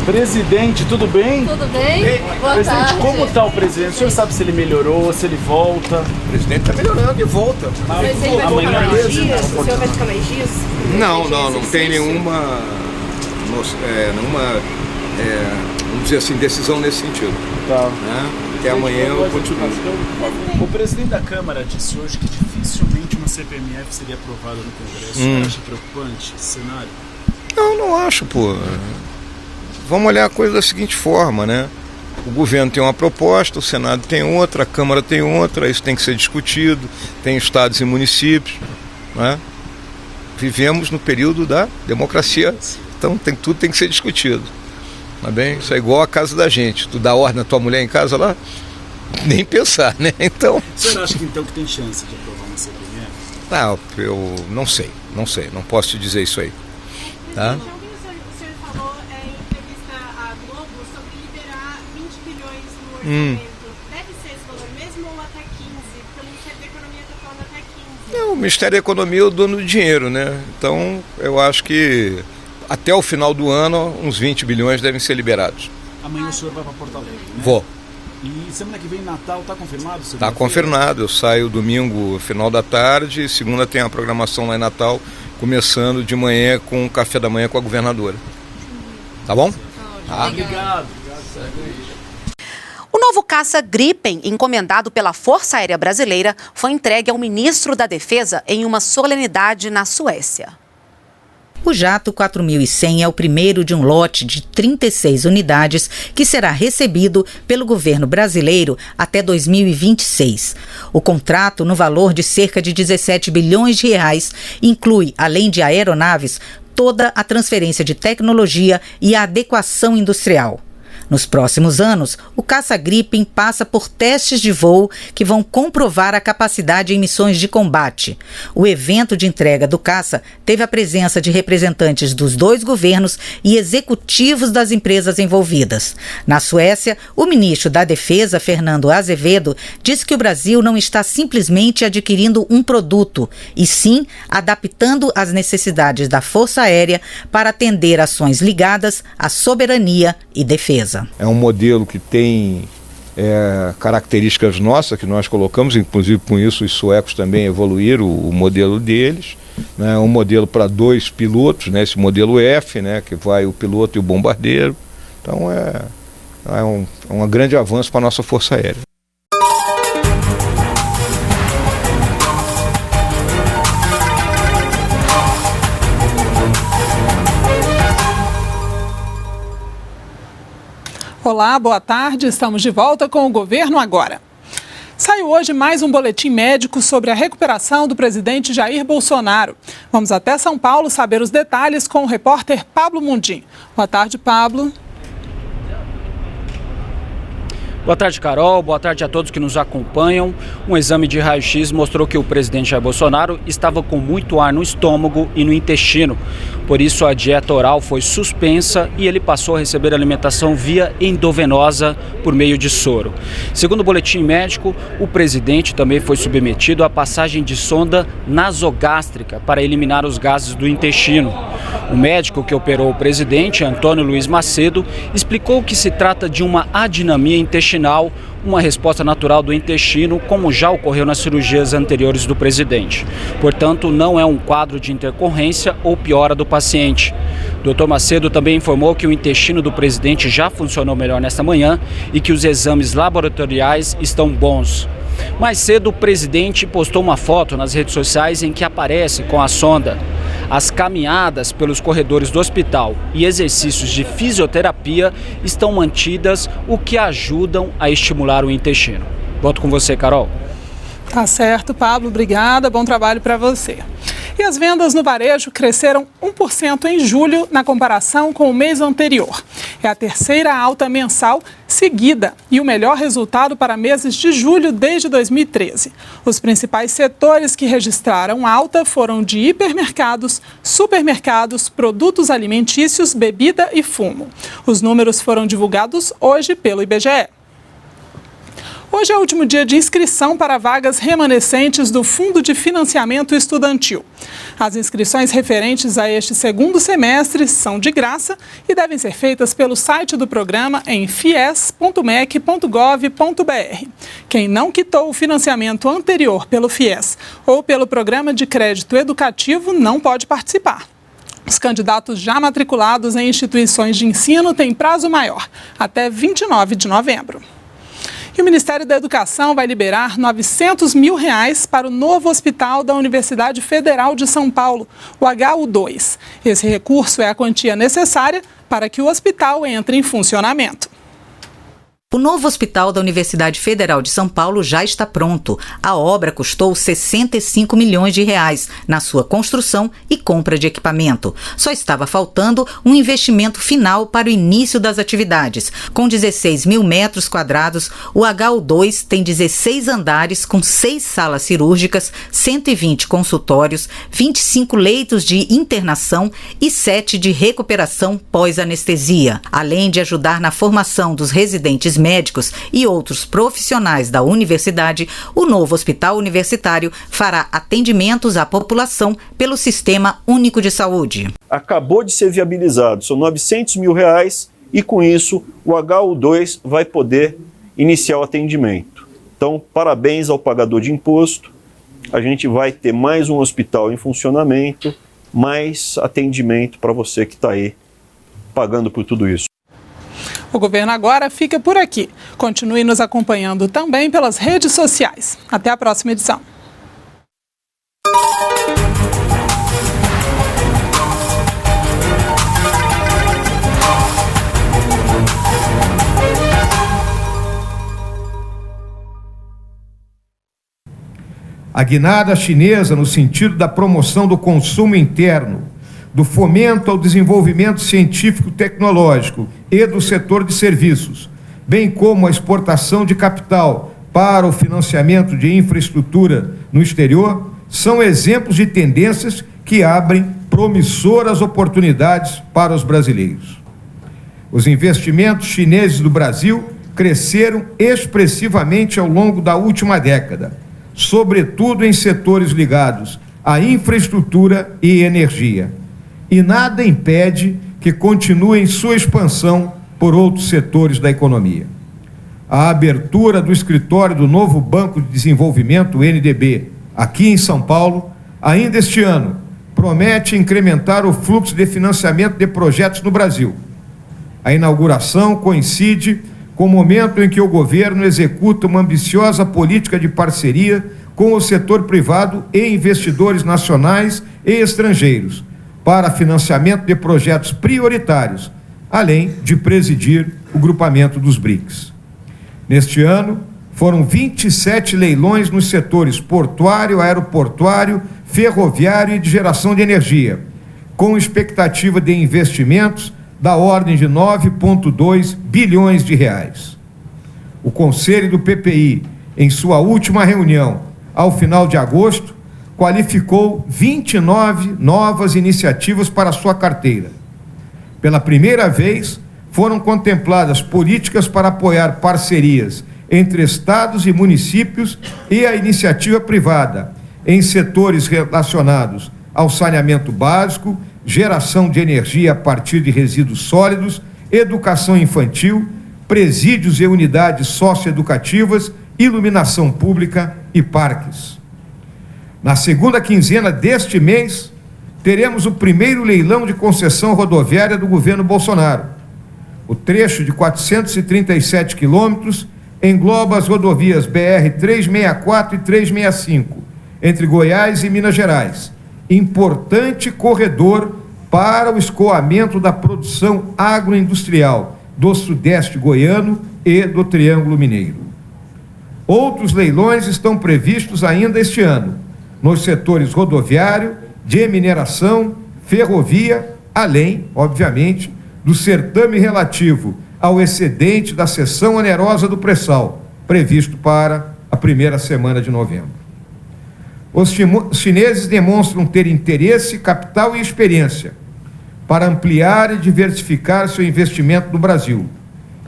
Presidente, tudo bem? Tudo bem? Boa Presidente, tarde. como está o presidente? O senhor sabe se ele melhorou, se ele volta? O presidente está melhorando e volta. Mas ele vai Amanhã ficar mais mesmo, dias? então, O senhor vai ficar mais dias? Não tem nenhuma, vamos dizer assim, decisão nesse sentido. Tá. Né? Até amanhã eu continuo. O presidente da Câmara disse hoje que dificilmente uma CPMF seria aprovada no Congresso. Você acha preocupante esse cenário? Não acho, pô. Vamos olhar a coisa da seguinte forma, né? O governo tem uma proposta, o Senado tem outra, a Câmara tem outra, isso tem que ser discutido, tem estados e municípios, né? Vivemos no período da democracia, então tudo tem que ser discutido. Tá bem? Isso é igual a casa da gente. Tu dá ordem à tua mulher em casa lá? Nem pensar, né? Então. O senhor acha que então que tem chance de aprovar uma CPMF? Eu não sei, não posso te dizer isso aí. Tá? O senhor falou em entrevista à Globo sobre liberar 20 bilhões no orçamento. Deve ser esse valor mesmo ou até 15? Porque o Ministério da Economia está falando até 15. O Ministério da Economia é o dono do dinheiro, né? Então eu acho que até o final do ano uns 20 bilhões devem ser liberados. Amanhã o senhor vai para Porto Alegre, né? Vou. E semana que vem Natal, está confirmado? Está confirmado, eu saio domingo, final da tarde, segunda tem a programação lá em Natal, começando de manhã com o café da manhã com a governadora. Tá bom? Obrigado. O novo caça Gripen, encomendado pela Força Aérea Brasileira, foi entregue ao ministro da Defesa em uma solenidade na Suécia. O jato 4100 é o primeiro de um lote de 36 unidades que será recebido pelo governo brasileiro até 2026. O contrato, no valor de cerca de 17 bilhões de reais, inclui, além de aeronaves, toda a transferência de tecnologia e a adequação industrial. Nos próximos anos, o caça Gripen passa por testes de voo que vão comprovar a capacidade em missões de combate. O evento de entrega do caça teve a presença de representantes dos dois governos e executivos das empresas envolvidas. Na Suécia, o ministro da Defesa, Fernando Azevedo, disse que o Brasil não está simplesmente adquirindo um produto, e sim adaptando as necessidades da Força Aérea para atender ações ligadas à soberania e defesa. É um modelo que tem características nossas que nós colocamos, inclusive com isso os suecos também evoluíram o modelo deles, né? Um modelo para 2 pilotos, né? Esse modelo F, né? Que vai o piloto e o bombardeiro. Então é um grande avanço para a nossa Força Aérea. Olá, boa tarde. Estamos de volta com o Governo Agora. Saiu hoje mais um boletim médico sobre a recuperação do presidente Jair Bolsonaro. Vamos até São Paulo saber os detalhes com o repórter Pablo Mundim. Boa tarde, Pablo. Boa tarde, Carol. Boa tarde a todos que nos acompanham. Um exame de raio-x mostrou que o presidente Jair Bolsonaro estava com muito ar no estômago e no intestino. Por isso, a dieta oral foi suspensa e ele passou a receber alimentação via endovenosa por meio de soro. Segundo o boletim médico, o presidente também foi submetido à passagem de sonda nasogástrica para eliminar os gases do intestino. O médico que operou o presidente, Antônio Luiz Macedo, explicou que se trata de uma adinamia intestinal, uma resposta natural do intestino, como já ocorreu nas cirurgias anteriores do presidente. Portanto, não é um quadro de intercorrência ou piora do paciente. Dr. Macedo também informou que o intestino do presidente já funcionou melhor nesta manhã e que os exames laboratoriais estão bons. Mais cedo, o presidente postou uma foto nas redes sociais em que aparece com a sonda. As caminhadas pelos corredores do hospital e exercícios de fisioterapia estão mantidas, o que ajudam a estimular o intestino. Volto com você, Carol. Tá certo, Pablo. Obrigada. Bom trabalho para você. E as vendas no varejo cresceram 1% em julho na comparação com o mês anterior. É a terceira alta mensal seguida e o melhor resultado para meses de julho desde 2013. Os principais setores que registraram alta foram de hipermercados, supermercados, produtos alimentícios, bebida e fumo. Os números foram divulgados hoje pelo IBGE. Hoje é o último dia de inscrição para vagas remanescentes do Fundo de Financiamento Estudantil. As inscrições referentes a este segundo semestre são de graça e devem ser feitas pelo site do programa em fies.mec.gov.br. Quem não quitou o financiamento anterior pelo FIES ou pelo Programa de Crédito Educativo não pode participar. Os candidatos já matriculados em instituições de ensino têm prazo maior, até 29 de novembro. E o Ministério da Educação vai liberar R$900 mil para o novo hospital da Universidade Federal de São Paulo, o HU2. Esse recurso é a quantia necessária para que o hospital entre em funcionamento. O novo hospital da Universidade Federal de São Paulo já está pronto. A obra custou R$65 milhões na sua construção e compra de equipamento. Só estava faltando um investimento final para o início das atividades. Com 16 mil metros quadrados, o HU2 tem 16 andares com 6 salas cirúrgicas, 120 consultórios, 25 leitos de internação e 7 de recuperação pós-anestesia. Além de ajudar na formação dos residentes médicos e outros profissionais da universidade, o novo hospital universitário fará atendimentos à população pelo Sistema Único de Saúde. Acabou de ser viabilizado, são R$900 mil e com isso o HU2 vai poder iniciar o atendimento. Então, parabéns ao pagador de imposto, a gente vai ter mais um hospital em funcionamento, mais atendimento para você que está aí pagando por tudo isso. O Governo Agora fica por aqui. Continue nos acompanhando também pelas redes sociais. Até a próxima edição. A guinada chinesa no sentido da promoção do consumo interno, do fomento ao desenvolvimento científico-tecnológico e do setor de serviços, bem como a exportação de capital para o financiamento de infraestrutura no exterior, são exemplos de tendências que abrem promissoras oportunidades para os brasileiros. Os investimentos chineses do Brasil cresceram expressivamente ao longo da última década, sobretudo em setores ligados à infraestrutura e energia. E nada impede que continuem sua expansão por outros setores da economia. A abertura do escritório do novo Banco de Desenvolvimento, o NDB, aqui em São Paulo, ainda este ano, promete incrementar o fluxo de financiamento de projetos no Brasil. A inauguração coincide com o momento em que o governo executa uma ambiciosa política de parceria com o setor privado e investidores nacionais e estrangeiros, para financiamento de projetos prioritários, além de presidir o grupamento dos BRICS. Neste ano, foram 27 leilões nos setores portuário, aeroportuário, ferroviário e de geração de energia, com expectativa de investimentos da ordem de R$9,2 bilhões. O Conselho do PPI, em sua última reunião, ao final de agosto, qualificou 29 novas iniciativas para sua carteira. Pela primeira vez, foram contempladas políticas para apoiar parcerias entre estados e municípios e a iniciativa privada, em setores relacionados ao saneamento básico, geração de energia a partir de resíduos sólidos, educação infantil, presídios e unidades socioeducativas, iluminação pública e parques. Na segunda quinzena deste mês, teremos o primeiro leilão de concessão rodoviária do governo Bolsonaro. O trecho de 437 quilômetros engloba as rodovias BR-364 e 365, entre Goiás e Minas Gerais, importante corredor para o escoamento da produção agroindustrial do Sudeste goiano e do Triângulo Mineiro. Outros leilões estão previstos ainda este ano, nos setores rodoviário, de mineração, ferrovia, além, obviamente, do certame relativo ao excedente da seção onerosa do pré-sal, previsto para a primeira semana de novembro. Os chineses demonstram ter interesse, capital e experiência para ampliar e diversificar seu investimento no Brasil.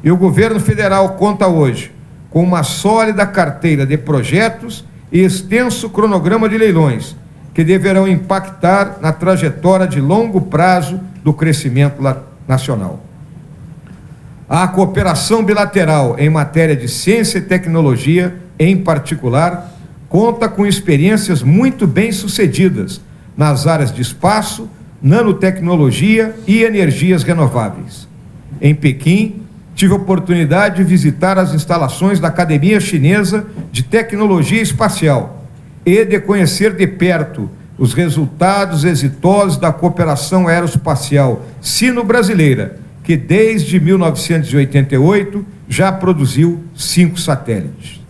E o governo federal conta hoje com uma sólida carteira de projetos e extenso cronograma de leilões, que deverão impactar na trajetória de longo prazo do crescimento nacional. A cooperação bilateral em matéria de ciência e tecnologia, em particular, conta com experiências muito bem-sucedidas nas áreas de espaço, nanotecnologia e energias renováveis. Em Pequim, tive a oportunidade de visitar as instalações da Academia Chinesa de Tecnologia Espacial e de conhecer de perto os resultados exitosos da cooperação aeroespacial sino-brasileira, que desde 1988 já produziu 5 satélites.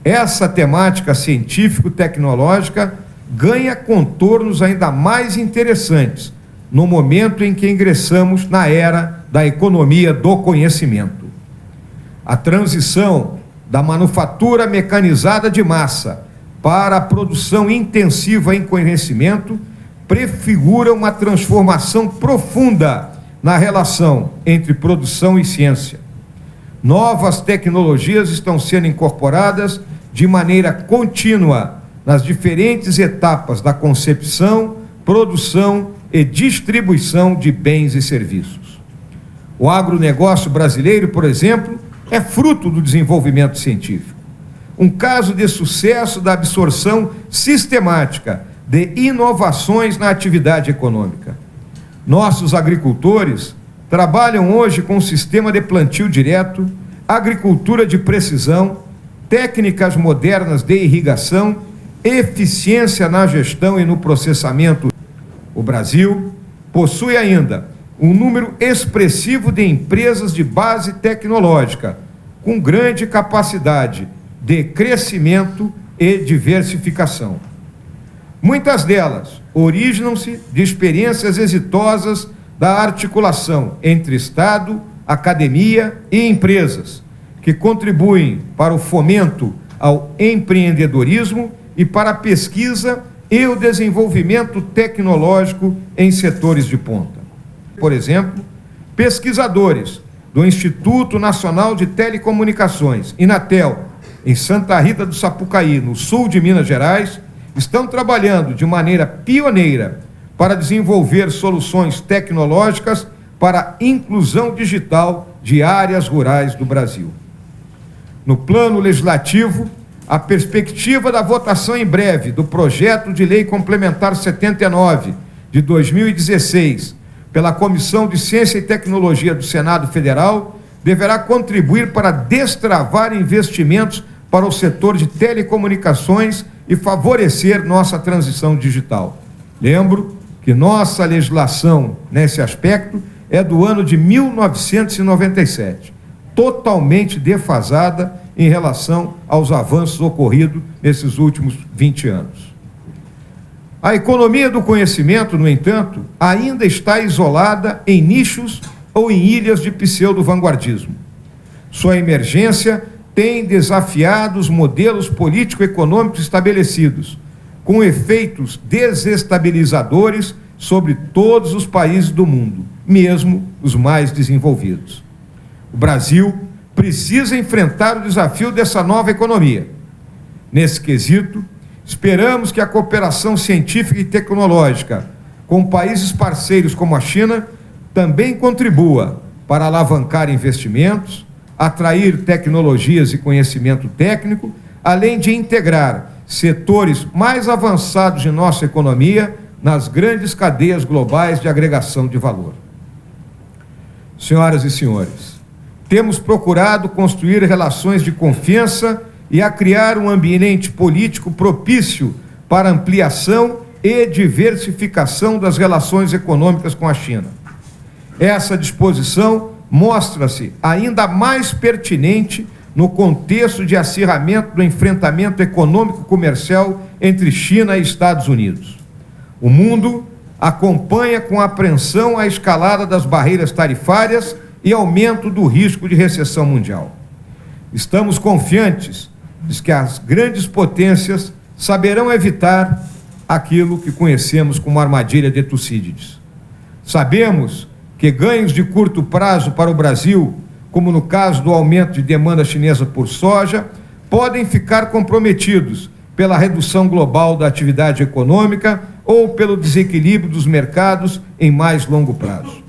Essa temática científico-tecnológica ganha contornos ainda mais interessantes no momento em que ingressamos na era da economia do conhecimento. A transição da manufatura mecanizada de massa para a produção intensiva em conhecimento prefigura uma transformação profunda na relação entre produção e ciência. Novas tecnologias estão sendo incorporadas de maneira contínua nas diferentes etapas da concepção, produção e distribuição de bens e serviços. O agronegócio brasileiro, por exemplo, é fruto do desenvolvimento científico. Um caso de sucesso da absorção sistemática de inovações na atividade econômica. Nossos agricultores trabalham hoje com um sistema de plantio direto, agricultura de precisão, técnicas modernas de irrigação, eficiência na gestão e no processamento. O Brasil possui ainda um número expressivo de empresas de base tecnológica, com grande capacidade de crescimento e diversificação. Muitas delas originam-se de experiências exitosas da articulação entre Estado, academia e empresas, que contribuem para o fomento ao empreendedorismo e para a pesquisa e o desenvolvimento tecnológico em setores de ponta. Por exemplo, pesquisadores do Instituto Nacional de Telecomunicações, Inatel, em Santa Rita do Sapucaí, no sul de Minas Gerais, estão trabalhando de maneira pioneira para desenvolver soluções tecnológicas para a inclusão digital de áreas rurais do Brasil. No plano legislativo, a perspectiva da votação em breve do projeto de lei complementar 79 de 2016 pela Comissão de Ciência e Tecnologia do Senado Federal deverá contribuir para destravar investimentos para o setor de telecomunicações e favorecer nossa transição digital. Lembro que nossa legislação nesse aspecto é do ano de 1997, totalmente defasada em relação aos avanços ocorridos nesses últimos 20 anos. A economia do conhecimento, no entanto, ainda está isolada em nichos ou em ilhas de pseudo-vanguardismo. Sua emergência tem desafiado os modelos político-econômicos estabelecidos, com efeitos desestabilizadores sobre todos os países do mundo, mesmo os mais desenvolvidos. O Brasil precisa enfrentar o desafio dessa nova economia. Nesse quesito, esperamos que a cooperação científica e tecnológica com países parceiros como a China também contribua para alavancar investimentos, atrair tecnologias e conhecimento técnico, além de integrar setores mais avançados de nossa economia nas grandes cadeias globais de agregação de valor. Senhoras e senhores, temos procurado construir relações de confiança e a criar um ambiente político propício para ampliação e diversificação das relações econômicas com a China. Essa disposição mostra-se ainda mais pertinente no contexto de acirramento do enfrentamento econômico-comercial entre China e Estados Unidos. O mundo acompanha com apreensão a escalada das barreiras tarifárias e aumento do risco de recessão mundial. Estamos confiantes de que as grandes potências saberão evitar aquilo que conhecemos como armadilha de Tucídides. Sabemos que ganhos de curto prazo para o Brasil, como no caso do aumento de demanda chinesa por soja, podem ficar comprometidos pela redução global da atividade econômica ou pelo desequilíbrio dos mercados em mais longo prazo.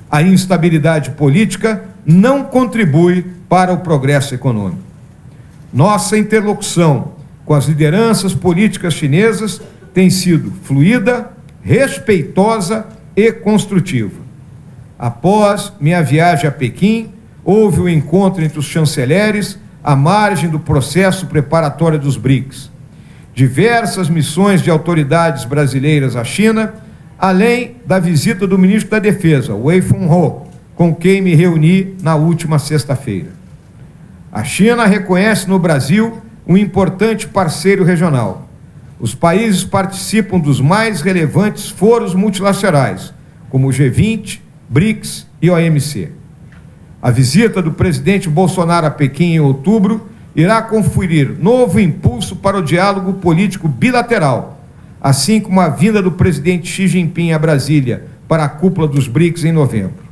A instabilidade política não contribui para o progresso econômico. Nossa interlocução com as lideranças políticas chinesas tem sido fluida, respeitosa e construtiva. Após minha viagem a Pequim, houve o encontro entre os chanceleres à margem do processo preparatório dos BRICS. Diversas missões de autoridades brasileiras à China, além da visita do ministro da Defesa, Wei Fenghe, com quem me reuni na última sexta-feira. A China reconhece no Brasil um importante parceiro regional. Os países participam dos mais relevantes foros multilaterais, como o G20, BRICS e OMC. A visita do presidente Bolsonaro a Pequim em outubro irá conferir novo impulso para o diálogo político bilateral, assim como a vinda do presidente Xi Jinping a Brasília para a cúpula dos BRICS em novembro.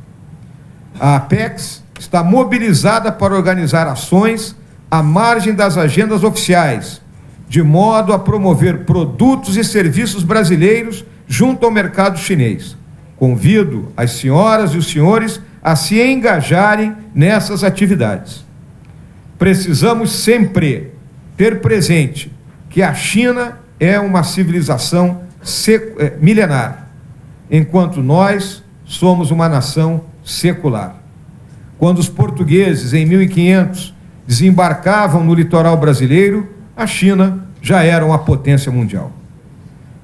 A Apex está mobilizada para organizar ações à margem das agendas oficiais, de modo a promover produtos e serviços brasileiros junto ao mercado chinês. Convido as senhoras e os senhores a se engajarem nessas atividades. Precisamos sempre ter presente que a China é uma civilização milenar, enquanto nós somos uma nação secular. Quando os portugueses, em 1500, desembarcavam no litoral brasileiro, a China já era uma potência mundial.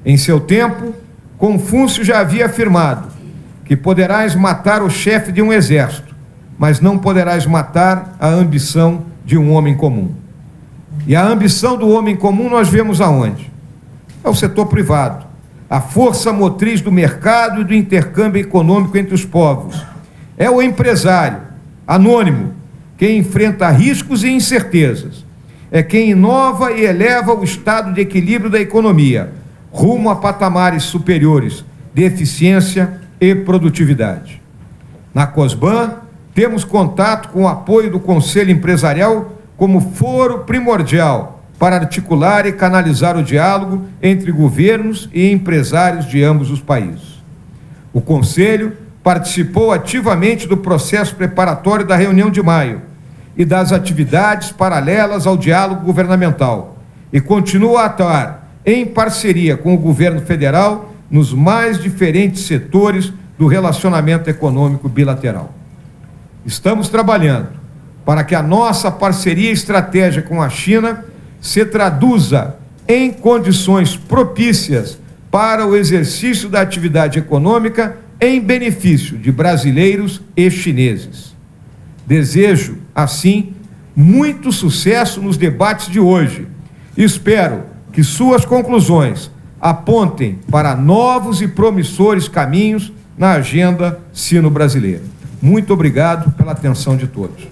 Em seu tempo, Confúcio já havia afirmado que poderás matar o chefe de um exército, mas não poderás matar a ambição de um homem comum. E a ambição do homem comum nós vemos aonde? É o setor privado, a força motriz do mercado e do intercâmbio econômico entre os povos. É o empresário, anônimo, quem enfrenta riscos e incertezas. É quem inova e eleva o estado de equilíbrio da economia, rumo a patamares superiores de eficiência e produtividade. Na COSBAN, temos contato com o apoio do Conselho Empresarial como foro primordial para articular e canalizar o diálogo entre governos e empresários de ambos os países. O Conselho participou ativamente do processo preparatório da reunião de maio e das atividades paralelas ao diálogo governamental e continua a atuar em parceria com o governo federal nos mais diferentes setores do relacionamento econômico bilateral. Estamos trabalhando para que a nossa parceria estratégica com a China se traduza em condições propícias para o exercício da atividade econômica em benefício de brasileiros e chineses. Desejo, assim, muito sucesso nos debates de hoje. Espero que suas conclusões apontem para novos e promissores caminhos na agenda sino-brasileira. Muito obrigado pela atenção de todos.